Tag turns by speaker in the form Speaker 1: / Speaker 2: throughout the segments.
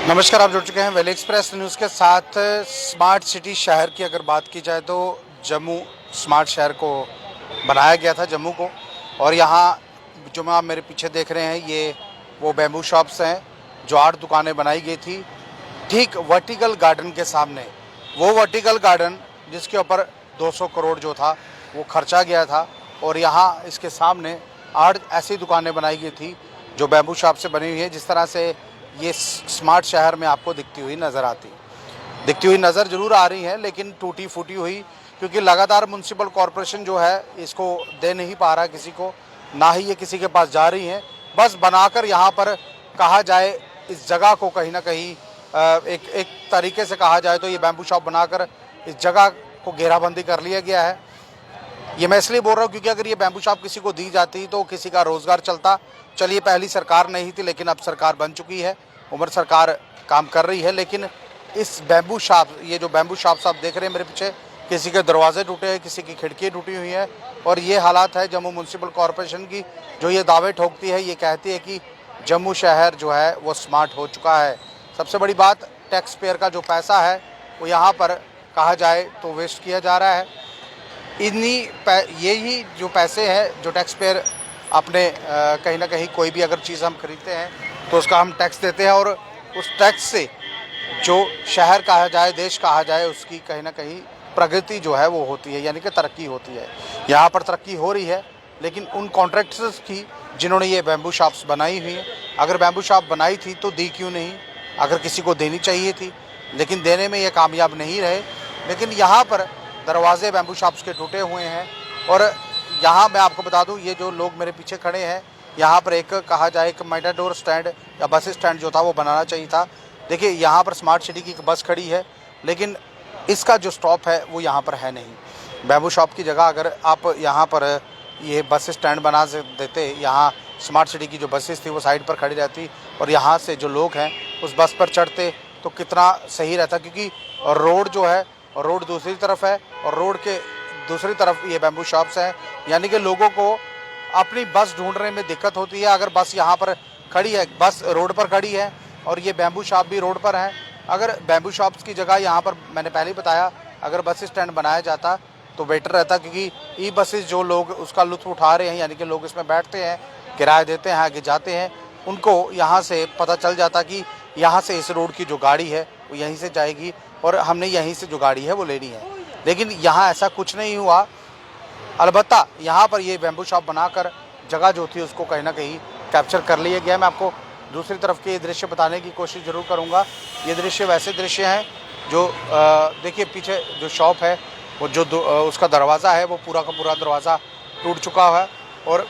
Speaker 1: नमस्कार, आप जुड़ चुके हैं वैली एक्सप्रेस न्यूज़ के साथ। स्मार्ट सिटी शहर की अगर बात की जाए तो जम्मू स्मार्ट शहर को बनाया गया था जम्मू को। और यहाँ जो मैं आप मेरे पीछे देख रहे हैं ये वो बैम्बू शॉप्स हैं जो 8 दुकानें बनाई गई थी ठीक वर्टिकल गार्डन के सामने। वो वर्टिकल गार्डन जिसके ऊपर 200 करोड़ जो था वो खर्चा गया था, और यहाँ इसके सामने 8 ऐसी दुकानें बनाई गई थी जो बैम्बू शॉप से बनी हुई है। जिस तरह से ये स्मार्ट शहर में आपको दिखती हुई नज़र ज़रूर आ रही है, लेकिन टूटी फूटी हुई, क्योंकि लगातार म्युनिसिपल कॉरपोरेशन जो है इसको दे नहीं पा रहा किसी को, ना ही ये किसी के पास जा रही हैं। बस बनाकर यहाँ पर कहा जाए इस जगह को कहीं ना कहीं एक तरीके से कहा जाए तो ये बैम्बू शॉप बनाकर इस जगह को घेराबंदी कर लिया गया है। ये मैं इसलिए बोल रहा हूँ क्योंकि अगर ये बैम्बू शॉप किसी को दी जाती तो किसी का रोज़गार चलता। चलिए, पहली सरकार नहीं थी, लेकिन अब सरकार बन चुकी है, उम्र सरकार काम कर रही है। लेकिन इस बैम्बू शॉप, ये जो बैम्बू शॉप्स आप देख रहे हैं मेरे पीछे, किसी के दरवाजे टूटे हैं, किसी की खिड़की टूटी हुई है। और ये हालात है जम्मू म्यूनसिपल कॉरपोरेशन की, जो ये दावे ठोकती है, ये कहती है कि जम्मू शहर जो है वो स्मार्ट हो चुका है। सबसे बड़ी बात, टैक्स पेयर का जो पैसा है वो यहाँ पर कहा जाए तो वेस्ट किया जा रहा है। यही जो पैसे हैं जो टैक्स पेयर अपने कहीं ना कहीं कोई भी अगर चीज़ हम खरीदते हैं तो उसका हम टैक्स देते हैं, और उस टैक्स से जो शहर कहा जाए, देश कहा जाए, उसकी कहीं ना कहीं प्रगति जो है वो होती है, यानी कि तरक्की होती है। यहाँ पर तरक्की हो रही है, लेकिन उन कॉन्ट्रैक्टर्स की जिन्होंने ये बैम्बू शॉप्स बनाई हुई हैं, अगर बैम्बू शॉप बनाई थी तो दी क्यों नहीं? अगर किसी को देनी चाहिए थी, लेकिन देने में ये कामयाब नहीं रहे। लेकिन यहाँ पर दरवाजे बैम्बू शॉप्स के टूटे हुए हैं। और यहाँ मैं आपको बता दूँ, ये जो लोग मेरे पीछे खड़े हैं, यहाँ पर एक कहा जाए एक मेटाडोर स्टैंड या बस स्टैंड जो था वो बनाना चाहिए था। देखिए, यहाँ पर स्मार्ट सिटी की एक बस खड़ी है, लेकिन इसका जो स्टॉप है वो यहाँ पर है नहीं। बैम्बू शॉप की जगह अगर आप यहाँ पर ये बस स्टैंड बना देते, यहाँ स्मार्ट सिटी की जो बसेस थी वो साइड पर खड़ी रहती और यहाँ से जो लोग हैं उस बस पर चढ़ते तो कितना सही रहता। क्योंकि रोड जो है, रोड दूसरी तरफ है और रोड के दूसरी तरफ ये बैम्बू शॉप्स हैं, यानी कि लोगों को अपनी बस ढूंढने में दिक्कत होती है। अगर बस यहाँ पर खड़ी है, बस रोड पर खड़ी है और ये बैम्बू शॉप भी रोड पर है। अगर बैम्बू शॉप्स की जगह यहाँ पर, मैंने पहले ही बताया, अगर बस स्टैंड बनाया जाता तो बेटर रहता, क्योंकि ई बसेस जो लोग उसका लुत्फ़ उठा रहे हैं, यानी कि लोग इसमें बैठते हैं, किराया देते हैं, आगे जाते हैं, उनको यहाँ से पता चल जाता कि यहाँ से इस रोड की जो गाड़ी है वो यहीं से जाएगी और हमने यहीं से जो गाड़ी है वो लेनी है। लेकिन यहाँ ऐसा कुछ नहीं हुआ। अलबत्ता यहाँ पर ये बैम्बू शॉप बनाकर जगह जो थी उसको कहीं ना कहीं कैप्चर कर लिया गया। मैं आपको दूसरी तरफ के ये दृश्य बताने की कोशिश ज़रूर करूँगा। ये दृश्य वैसे दृश्य हैं जो देखिए, पीछे जो शॉप है वो जो उसका दरवाज़ा है वो पूरा का पूरा दरवाज़ा टूट चुका है। और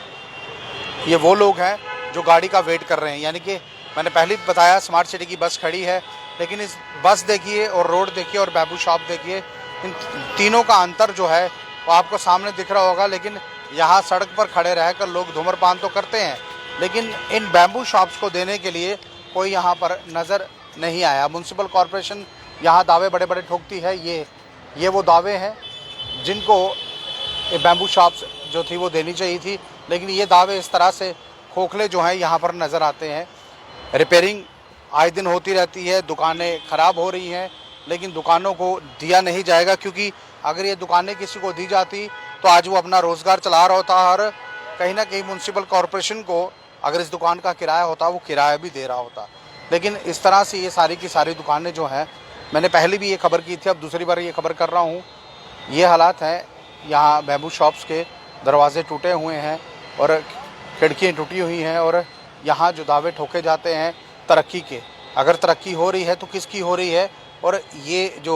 Speaker 1: ये वो लोग हैं जो गाड़ी का वेट कर रहे हैं, यानी कि मैंने पहले ही बताया स्मार्ट सिटी की बस खड़ी है, लेकिन इस बस देखिए और रोड देखिए और बैम्बू शॉप देखिए, इन तीनों का अंतर जो है वो आपको सामने दिख रहा होगा। लेकिन यहाँ सड़क पर खड़े रहकर लोग धूम्रपान तो करते हैं, लेकिन इन बैम्बू शॉप्स को देने के लिए कोई यहाँ पर नज़र नहीं आया। म्यूनसिपल कॉरपोरेशन यहाँ दावे बड़े बड़े ठोकती है। ये वो दावे हैं जिनको ये बैम्बू शॉप्स जो थी वो देनी चाहिए थी, लेकिन ये दावे इस तरह से खोखले जो हैं यहाँ पर नज़र आते हैं। रिपेयरिंग आए दिन होती रहती है, दुकानें ख़राब हो रही हैं, लेकिन दुकानों को दिया नहीं जाएगा, क्योंकि अगर ये दुकानें किसी को दी जाती तो आज वो अपना रोज़गार चला रहा होता और कहीं ना कहीं म्यूनसिपल कॉरपोरेशन को अगर इस दुकान का किराया होता वो किराया भी दे रहा होता। लेकिन इस तरह से ये सारी की सारी दुकानें जो हैं, मैंने पहले भी ये खबर की थी, अब दूसरी बार ये खबर कर रहा हूँ, ये हालात हैं। यहाँ बैम्बू शॉप्स के दरवाजे टूटे हुए हैं और खिड़कियाँ टूटी हुई हैं, और यहाँ जो दावे ठोके जाते हैं तरक्की के, अगर तरक्की हो रही है तो किसकी हो रही है? और ये जो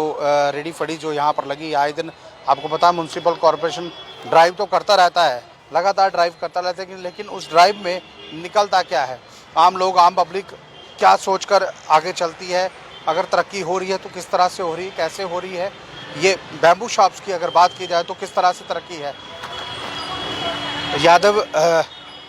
Speaker 1: रेडी फड़ी जो यहाँ पर लगी आए दिन, आपको पता है म्यूनसिपल कॉरपोरेशन ड्राइव तो करता रहता है, लगातार ड्राइव करता रहता है, लेकिन उस ड्राइव में निकलता क्या है? आम लोग, आम पब्लिक क्या सोचकर आगे चलती है? अगर तरक्की हो रही है तो किस तरह से हो रही है, कैसे हो रही है? ये बैम्बू शॉप्स की अगर बात की जाए तो किस तरह से तरक्की है?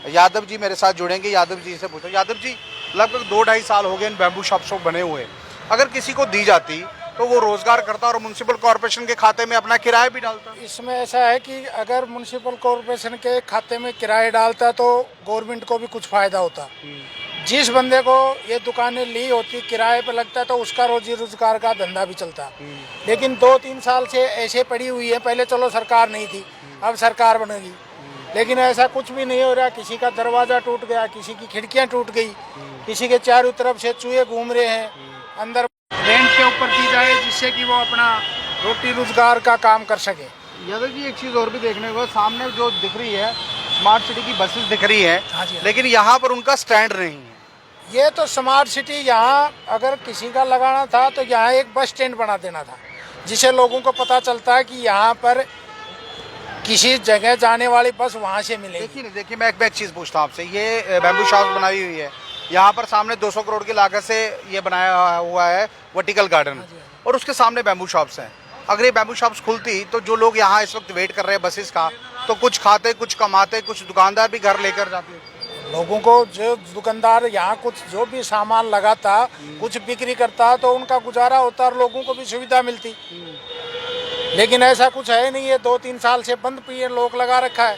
Speaker 1: यादव जी मेरे साथ जुड़ेंगे। यादव जी से पूछो। यादव जी, लगभग 2-2.5 साल हो गए इन बैम्बू शॉप्स को बने हुए, अगर किसी को दी जाती तो वो रोजगार करता और म्यूनसिपल कॉरपोरेशन के खाते में अपना किराया भी डालता।
Speaker 2: इसमें ऐसा है कि अगर म्यूनसिपल कॉरपोरेशन के खाते में किराया डालता तो गवर्नमेंट को भी कुछ फायदा होता। जिस बंदे को ये दुकानें ली होती किराए पे लगता तो उसका रोजी रोजगार का धंधा भी चलता। लेकिन 2-3 साल से ऐसे पड़ी हुई है। पहले चलो सरकार नहीं थी, अब सरकार बनेगी, लेकिन ऐसा कुछ भी नहीं हो रहा। किसी का दरवाज़ा टूट गया, किसी की खिड़कियां टूट गई, किसी के चारों तरफ से चूहे घूम रहे हैं। अंदर रेंट के ऊपर दी जाए जिससे कि वो अपना रोटी रोजगार का काम कर सके।
Speaker 1: यादव जी, एक चीज़ और भी देखने को, सामने जो दिख रही है स्मार्ट सिटी की बसेस दिख रही है,
Speaker 2: हाँ जी,
Speaker 1: लेकिन यहाँ पर उनका स्टैंड नहीं है।
Speaker 2: ये तो स्मार्ट सिटी, यहाँ अगर किसी का लगाना था तो यहाँ एक बस स्टैंड बना देना था, जिससे लोगों को पता चलता है कि यहाँ पर किसी जगह जाने वाली बस वहाँ से मिलेगी।
Speaker 1: देखिए मैं एक चीज़ पूछता हूँ आपसे, ये बैम्बू शॉप्स बनाई हुई है, यहाँ पर सामने 200 करोड़ की लागत से ये बनाया हुआ है वर्टिकल गार्डन, और उसके सामने बैम्बू शॉप्स हैं। अगर ये बैम्बू शॉप्स खुलती तो जो लोग यहाँ इस वक्त वेट कर रहे हैं बसेस का, तो कुछ खाते, कुछ कमाते, कुछ दुकानदार भी घर लेकर जाते।
Speaker 2: लोगों को जो दुकानदार यहाँ कुछ जो भी सामान लगाता, कुछ बिक्री करता, तो उनका गुजारा होता और लोगों को भी सुविधा मिलती। लेकिन ऐसा कुछ है नहीं है। 2-3 साल से बंद पिए लोग लगा रखा है।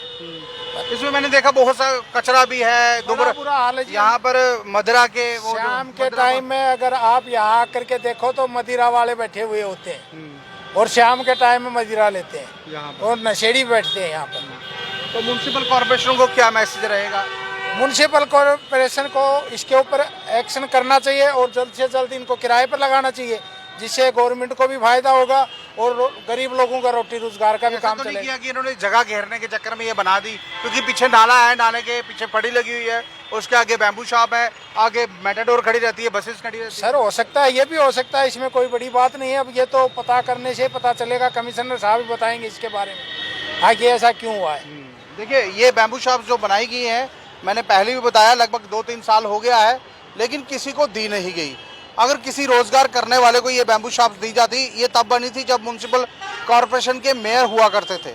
Speaker 1: इसमें मैंने देखा बहुत सा कचरा भी है,
Speaker 2: बड़ा बुरा हाल है जी।
Speaker 1: यहाँ पर मदिरा के वो
Speaker 2: शाम के टाइम में अगर आप यहाँ आकर के देखो तो मदिरा वाले बैठे हुए होते हैं, और शाम के टाइम में मदिरा लेते हैं
Speaker 1: यहाँ पर,
Speaker 2: और नशेड़ी बैठते हैं यहाँ पर।
Speaker 1: तो म्युनिसिपल कॉर्पोरेशन को क्या मैसेज रहेगा?
Speaker 2: म्युनिसिपल कॉर्पोरेशन को इसके ऊपर एक्शन करना चाहिए और जल्द से जल्द इनको किराए पर लगाना चाहिए, जिससे गवर्नमेंट को भी फायदा होगा और गरीब लोगों का रोटी रोजगार का भी काम
Speaker 1: तो नहीं
Speaker 2: चलेगा।
Speaker 1: किया कि इन्होंने जगह घेरने के चक्कर में ये बना दी, क्योंकि पीछे नाला है, नाले के पीछे फड़ी लगी हुई है, उसके आगे बैम्बू शॉप है, आगे मेटाडोर खड़ी रहती है, बसेस खड़ी रहती है।
Speaker 2: सर हो सकता है, ये भी हो सकता है, इसमें कोई बड़ी बात नहीं है। अब ये तो पता करने से पता चलेगा, कमिश्नर साहब भी बताएंगे इसके बारे में आगे ऐसा क्यों हुआ है।
Speaker 1: देखिए ये बैम्बू शॉप्स जो बनाई गई हैं, मैंने पहले भी बताया लगभग 2-3 साल हो गया है, लेकिन किसी को दी नहीं गई। अगर किसी रोजगार करने वाले को ये बैम्बू शॉप्स दी जाती, ये तब बनी थी जब म्युनिसिपल कॉर्पोरेशन के मेयर हुआ करते थे।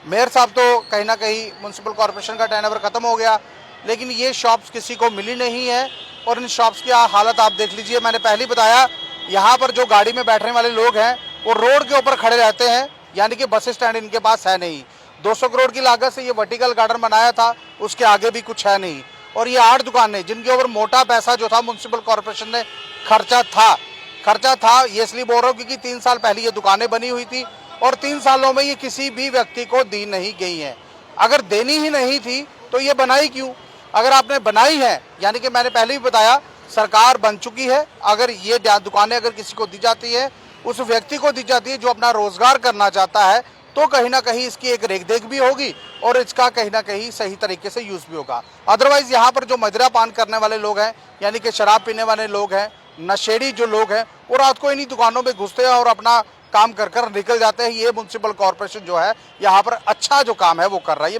Speaker 1: मेयर साहब तो कहीं ना कहीं म्युनिसिपल कॉर्पोरेशन का टर्नओवर खत्म हो गया, लेकिन ये शॉप्स किसी को मिली नहीं है। और इन शॉप्स की हालत आप देख लीजिए। मैंने पहले बताया, यहाँ पर जो गाड़ी में बैठने वाले लोग हैं वो रोड के ऊपर खड़े रहते हैं, यानी कि बस स्टैंड इनके पास है नहीं। 200 करोड़ की लागत से ये वर्टिकल गार्डन बनाया था, उसके आगे भी कुछ है नहीं। और ये 8 दुकानें जिनके ऊपर मोटा पैसा जो था म्युनिसिपल कॉर्पोरेशन ने खर्चा था, ये इसलिए बोल रहा हूँ क्योंकि 3 साल पहले ये दुकानें बनी हुई थी और 3 सालों में ये किसी भी व्यक्ति को दी नहीं गई हैं। अगर देनी ही नहीं थी तो ये बनाई क्यों? अगर आपने बनाई है, यानी कि मैंने पहले भी बताया, सरकार बन चुकी है। अगर ये दुकानें अगर किसी को दी जाती है, उस व्यक्ति को दी जाती है जो अपना रोजगार करना चाहता है, तो कहीं ना कहीं इसकी एक रेख भी होगी और इसका कहीं ना कहीं सही तरीके से यूज भी होगा। अदरवाइज यहाँ पर जो मदिरा पान करने वाले लोग हैं, यानी कि शराब पीने वाले लोग हैं, नशेड़ी जो लोग हैं, वो रात को इन्हीं दुकानों में घुसते हैं और अपना काम कर कर निकल जाते हैं। ये म्युनिसिपल कॉर्पोरेशन जो है यहाँ पर अच्छा जो काम है वो कर रहा है।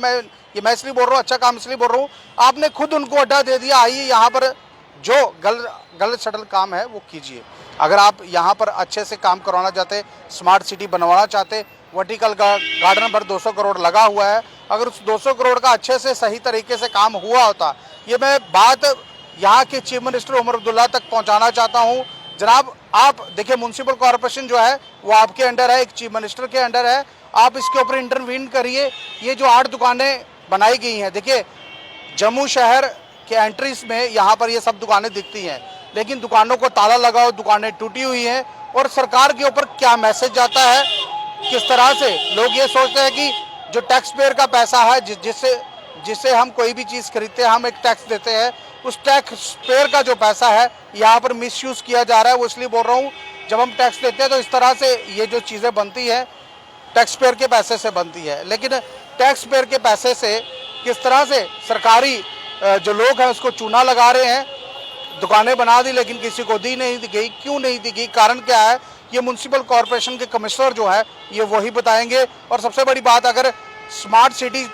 Speaker 1: मैं इसलिए बोल रहा हूँ, अच्छा काम इसलिए बोल रहा हूँ, आपने खुद उनको अड्डा दे दिया, आइए यहाँ पर जो गलत शटल काम है वो कीजिए। अगर आप यहाँ पर अच्छे से काम करवाना चाहते, स्मार्ट सिटी बनवाना चाहते, वर्टिकल गार्डन पर 200 करोड़ लगा हुआ है, अगर उस 200 करोड़ का अच्छे से सही तरीके से काम हुआ होता, ये मैं बात यहाँ के चीफ मिनिस्टर उमर अब्दुल्ला तक पहुँचाना चाहता हूँ। जनाब आप देखिए, म्युनिसिपल कॉर्पोरेशन जो है वो आपके अंडर है, एक चीफ मिनिस्टर के अंडर है, आप इसके ऊपर इंटरवीन करिए। ये जो 8 दुकानें बनाई गई हैं, देखिए जम्मू शहर के एंट्रीज में यहाँ पर ये सब दुकानें दिखती हैं, लेकिन दुकानों को ताला लगा हो, दुकानें टूटी हुई हैं, और सरकार के ऊपर क्या मैसेज जाता है, किस तरह से लोग ये सोचते हैं कि जो टैक्स पेयर का पैसा है, जिससे हम कोई भी चीज़ खरीदते हैं, हम एक टैक्स देते हैं, उस टैक्स पेयर का जो पैसा है यहाँ पर मिसयूज़ किया जा रहा है। वो इसलिए बोल रहा हूँ, जब हम टैक्स देते हैं तो इस तरह से ये जो चीज़ें बनती है टैक्स पेयर के पैसे से बनती है, लेकिन टैक्स पेयर के पैसे से किस तरह से सरकारी जो लोग हैं उसको चूना लगा रहे हैं। दुकानें बना दी लेकिन किसी को दी नहीं दी गई, क्यों नहीं दी गई, कारण क्या है, ये म्युनिसिपल कॉर्पोरेशन के कमिश्नर जो है ये वही बताएंगे। और सबसे बड़ी बात, अगर स्मार्ट सिटी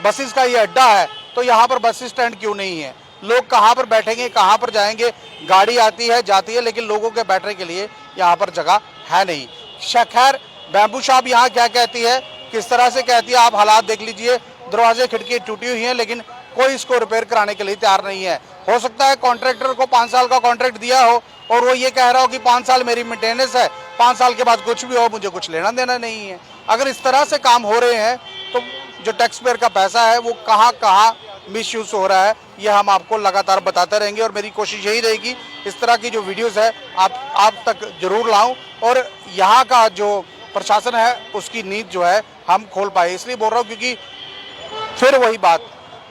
Speaker 1: बसेस का ये अड्डा है तो यहाँ पर बस स्टैंड क्यों नहीं है? लोग कहाँ पर बैठेंगे, कहाँ पर जाएंगे? गाड़ी आती है जाती है, लेकिन लोगों के बैठने के लिए यहाँ पर जगह है नहीं। खैर, बैम्बू शॉप यहाँ क्या कहती है, किस तरह से कहती है, आप हालात देख लीजिए। दरवाजे खिड़की टूटी हुई हैं, लेकिन कोई इसको रिपेयर कराने के लिए तैयार नहीं है। हो सकता है कॉन्ट्रैक्टर को 5 साल का कॉन्ट्रैक्ट दिया हो और वो ये कह रहा हो कि 5 साल मेरी मेंटेनेंस है, 5 साल के बाद कुछ भी हो मुझे कुछ लेना देना नहीं है। अगर इस तरह से काम हो रहे हैं तो जो टैक्स पेयर का पैसा है वो कहाँ कहाँ मिसयूज हो रहा है ये हम आपको लगातार बताते रहेंगे और मेरी कोशिश यही रहेगी इस तरह की जो वीडियोस है आप तक जरूर लाऊं और यहाँ का जो प्रशासन है उसकी नींद जो है हम खोल पाए। इसलिए बोल रहा हूँ क्योंकि फिर वही बात,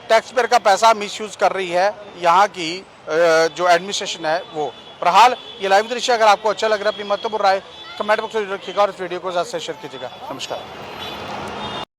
Speaker 1: टैक्स पेयर का पैसा मिसयूज कर रही है यहाँ की जो एडमिनिस्ट्रेशन है वो। बहरहाल ये लाइव दृश्य अगर आपको अच्छा लग रहा है अपनी महत्वपूर्ण राय कमेंट बॉक्स में रखिएगा और इस वीडियो को ज़्यादा से शेयर कीजिएगा। नमस्कार।